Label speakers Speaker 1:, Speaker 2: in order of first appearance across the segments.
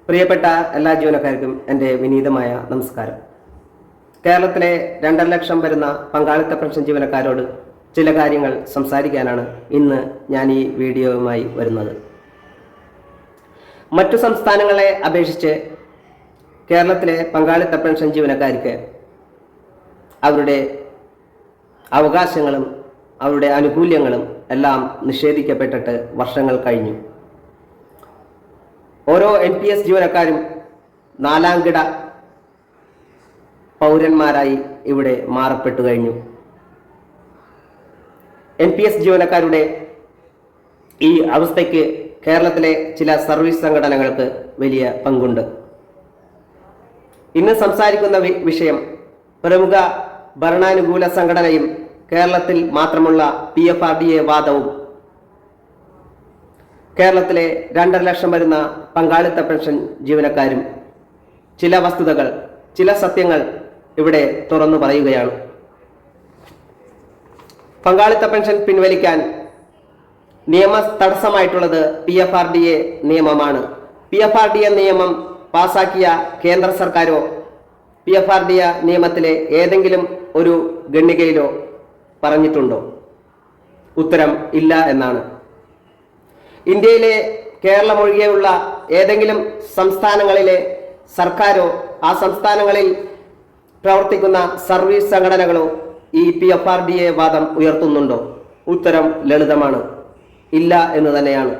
Speaker 1: പ്രിയപ്പെട്ട എല്ലാ ജീവനക്കാർക്കും എൻ്റെ വിനീതമായ നമസ്കാരം. കേരളത്തിലെ 2.5 ലക്ഷം വരുന്ന പങ്കാളിത്ത പെൻഷൻ ജീവനക്കാരോട് ചില കാര്യങ്ങൾ സംസാരിക്കാനാണ് ഇന്ന് ഞാൻ ഈ വീഡിയോയുമായി വരുന്നത്. മറ്റു സംസ്ഥാനങ്ങളെ അപേക്ഷിച്ച് കേരളത്തിലെ പങ്കാളിത്ത പെൻഷൻ ജീവനക്കാർക്ക് അവരുടെ അവകാശങ്ങളും അവരുടെ ആനുകൂല്യങ്ങളും എല്ലാം നിഷേധിക്കപ്പെട്ടിട്ട് വർഷങ്ങൾ കഴിഞ്ഞു. ഓരോ NPS ജീവനക്കാരും 4ാം കിട പൗരന്മാരായി ഇവിടെ മാറപ്പെട്ടു കഴിഞ്ഞു. NPS ജീവനക്കാരുടെ ഈ അവസ്ഥയ്ക്ക് കേരളത്തിലെ ചില സർവീസ് സംഘടനകൾക്ക് വലിയ പങ്കുണ്ട്. ഇന്ന് സംസാരിക്കുന്ന വിഷയം പ്രമുഖ ഭരണാനുകൂല സംഘടനയും കേരളത്തിൽ മാത്രമുള്ള PFRDA വാദവും കേരളത്തിലെ 2.5 ലക്ഷം വരുന്ന പങ്കാളിത്ത പെൻഷൻ ജീവനക്കാരും ചില വസ്തുതകൾ, ചില സത്യങ്ങൾ ഇവിടെ തുറന്നു പറയുകയാണ്. പങ്കാളിത്ത പെൻഷൻ പിൻവലിക്കാൻ നിയമ തടസ്സമായിട്ടുള്ളത് PFRDA നിയമമാണ്. PFRDA നിയമം പാസാക്കിയ കേന്ദ്ര സർക്കാരോ PFRDA നിയമത്തിലെ ഏതെങ്കിലും ഒരു ഖണ്ഡികയിലോ പറഞ്ഞിട്ടുണ്ടോ? ഉത്തരം ഇല്ല എന്നാണ്. ഇന്ത്യയിലെ കേരളം ഒഴികെയുള്ള ഏതെങ്കിലും സംസ്ഥാനങ്ങളിലെ സർക്കാരോ ആ സംസ്ഥാനങ്ങളിൽ പ്രവർത്തിക്കുന്ന സർവീസ് സംഘടനകളോ ഈ PFRDA വാദം ഉയർത്തുന്നുണ്ടോ? ഉത്തരം ലളിതമാണ്, ഇല്ല എന്ന് തന്നെയാണ്.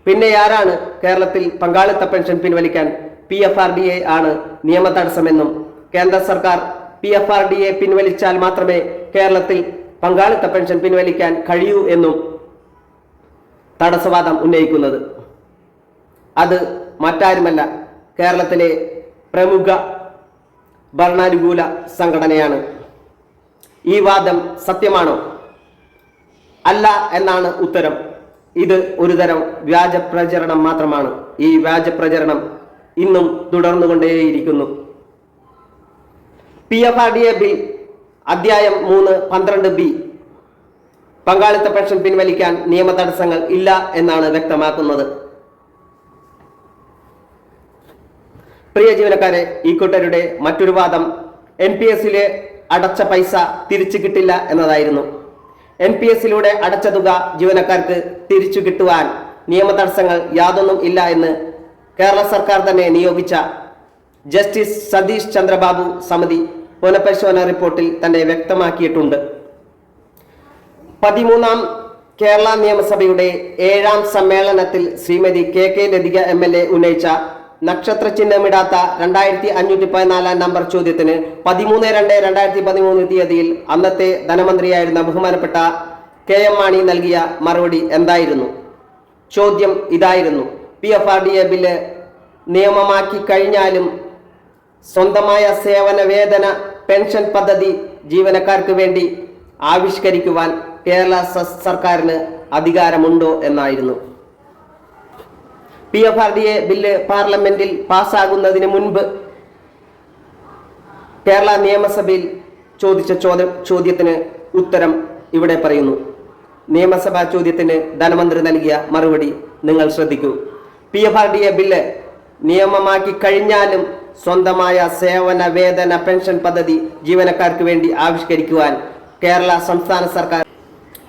Speaker 1: പിന്നെ ആരാണ് കേരളത്തിൽ പങ്കാളിത്ത പെൻഷൻ പിൻവലിക്കാൻ PFRDA ആണ് നിയമ തടസ്സമെന്നും കേന്ദ്ര സർക്കാർ PFRDA പിൻവലിച്ചാൽ മാത്രമേ കേരളത്തിൽ പങ്കാളിത്ത പെൻഷൻ പിൻവലിക്കാൻ കഴിയൂ എന്നും തടസ്സവാദം ഉന്നയിക്കുന്നത്? അത് മറ്റാരുമല്ല, കേരളത്തിലെ പ്രമുഖ ഭരണാനുകൂല സംഘടനയാണ്. ഈ വാദം സത്യമാണോ? അല്ല എന്നാണ് ഉത്തരം. ഇത് ഒരുതരം വ്യാജ പ്രചരണം മാത്രമാണ്. ഈ വ്യാജ പ്രചരണം ഇന്നും തുടർന്നുകൊണ്ടേയിരിക്കുന്നു. PFRDA ബിൽ അധ്യായം 3 12B പങ്കാളിത്ത പെൻഷൻ പിൻവലിക്കാൻ നിയമ തടസ്സങ്ങൾ ഇല്ല എന്നാണ് വ്യക്തമാക്കുന്നത്. പ്രിയ ജീവനക്കാരെ, ഈ കൂട്ടരുടെ മറ്റൊരു വാദം NPS-ലെ അടച്ച പൈസ തിരിച്ചു കിട്ടില്ല എന്നതായിരുന്നു. NPS-ലൂടെ അടച്ച തുക ജീവനക്കാർക്ക് തിരിച്ചു കിട്ടുവാൻ നിയമ തടസ്സങ്ങൾ യാതൊന്നും ഇല്ല എന്ന് കേരള സർക്കാർ തന്നെ നിയോഗിച്ച ജസ്റ്റിസ് സതീഷ് ചന്ദ്രബാബു സമിതി പുനഃപരിശോധന റിപ്പോർട്ടിൽ തന്നെ വ്യക്തമാക്കിയിട്ടുണ്ട്. 13ാം കേരള നിയമസഭയുടെ 7ാം സമ്മേളനത്തിൽ ശ്രീമതി KK ലതിക MLA ഉന്നയിച്ച നക്ഷത്ര ചിഹ്നമിടാത്ത 2514 നമ്പർ ചോദ്യത്തിന് 13/2/2013 തീയതിയിൽ അന്നത്തെ ധനമന്ത്രിയായിരുന്ന ബഹുമാനപ്പെട്ട KM മാണി നൽകിയ മറുപടി എന്തായിരുന്നു? ചോദ്യം ഇതായിരുന്നു: PFRDA ബില്ല് നിയമമാക്കി കഴിഞ്ഞാലും സ്വന്തമായ സേവന വേതന പെൻഷൻ പദ്ധതി ജീവനക്കാർക്ക് വേണ്ടി ആവിഷ്കരിക്കുവാൻ കേരള സർക്കാരിന് അധികാരമുണ്ടോ എന്നായിരുന്നു. PFRDA ബില്ല് പാർലമെന്റിൽ പാസ്സാകുന്നതിന് മുൻപ് കേരള നിയമസഭയിൽ ചോദിച്ച ചോദ്യത്തിന് ഉത്തരം ഇവിടെ പറയുന്നു. നിയമസഭാ ചോദ്യത്തിന് ധനമന്ത്രി നൽകിയ മറുപടി നിങ്ങൾ ശ്രദ്ധിക്കൂ. PFRDA ബില്ല് നിയമമാക്കി കഴിഞ്ഞാലും സ്വന്തമായ സേവന വേതന പെൻഷൻ പദ്ധതി ജീവനക്കാർക്ക് വേണ്ടി ആവിഷ്കരിക്കുവാൻ കേരള സംസ്ഥാന സർക്കാർ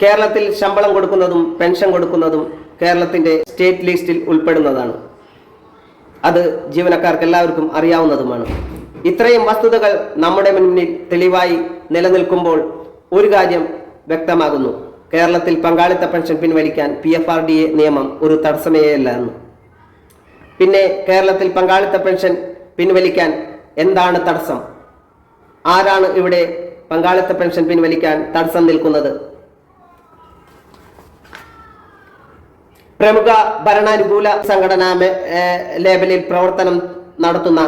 Speaker 1: കേരളത്തിൽ ശമ്പളം കൊടുക്കുന്നതും പെൻഷൻ കൊടുക്കുന്നതും കേരളത്തിന്റെ സ്റ്റേറ്റ് ലിസ്റ്റിൽ ഉൾപ്പെടുന്നതാണ്. അത് ജീവനക്കാർക്ക് എല്ലാവർക്കും അറിയാവുന്നതുമാണ്. ഇത്രയും വസ്തുതകൾ നമ്മുടെ മുന്നിൽ തെളിവായി നിലനിൽക്കുമ്പോൾ ഒരു കാര്യം വ്യക്തമാകുന്നു: കേരളത്തിൽ പങ്കാളിത്ത പെൻഷൻ പിൻവലിക്കാൻ PFRDA നിയമം ഒരു തടസ്സമേയല്ല എന്ന്. പിന്നെ കേരളത്തിൽ പങ്കാളിത്ത പെൻഷൻ പിൻവലിക്കാൻ എന്താണ് തടസ്സം? ആരാണ് ഇവിടെ പങ്കാളിത്ത പെൻഷൻ പിൻവലിക്കാൻ തടസ്സം നിൽക്കുന്നത്? പ്രമുഖ ഭരണാനുകൂല സംഘടനാ ലേബലിൽ പ്രവർത്തനം നടത്തുന്ന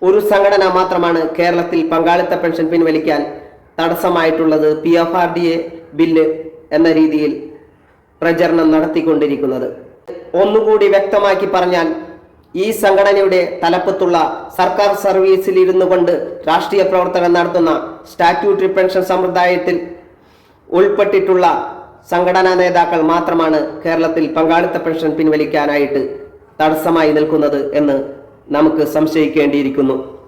Speaker 1: ഒരു സംഘടന മാത്രമാണ് കേരളത്തിൽ പങ്കാളിത്ത പെൻഷൻ പിൻവലിക്കാൻ തടസ്സമായിട്ടുള്ളത് PFRDA ബില്ല് എന്ന രീതിയിൽ പ്രചരണം നടത്തിക്കൊണ്ടിരിക്കുന്നത്. ഒന്നുകൂടി വ്യക്തമാക്കി പറഞ്ഞാൽ, ഈ സംഘടനയുടെ തലപ്പത്തുള്ള സർക്കാർ സർവീസിൽ ഇരുന്നു കൊണ്ട് രാഷ്ട്രീയ പ്രവർത്തനം നടത്തുന്ന സ്റ്റാറ്റ്യൂട്ടറി പെൻഷൻ സമ്പ്രദായത്തിൽ ഉൾപ്പെട്ടിട്ടുള്ള സംഘടനാ നേതാക്കൾ മാത്രമാണ് കേരളത്തിൽ പങ്കാളിത്ത പെൻഷൻ പിൻവലിക്കാനായിട്ട് തടസ്സമായി നിൽക്കുന്നത് എന്ന് നമുക്ക് സംശയിക്കേണ്ടിയിരിക്കുന്നു.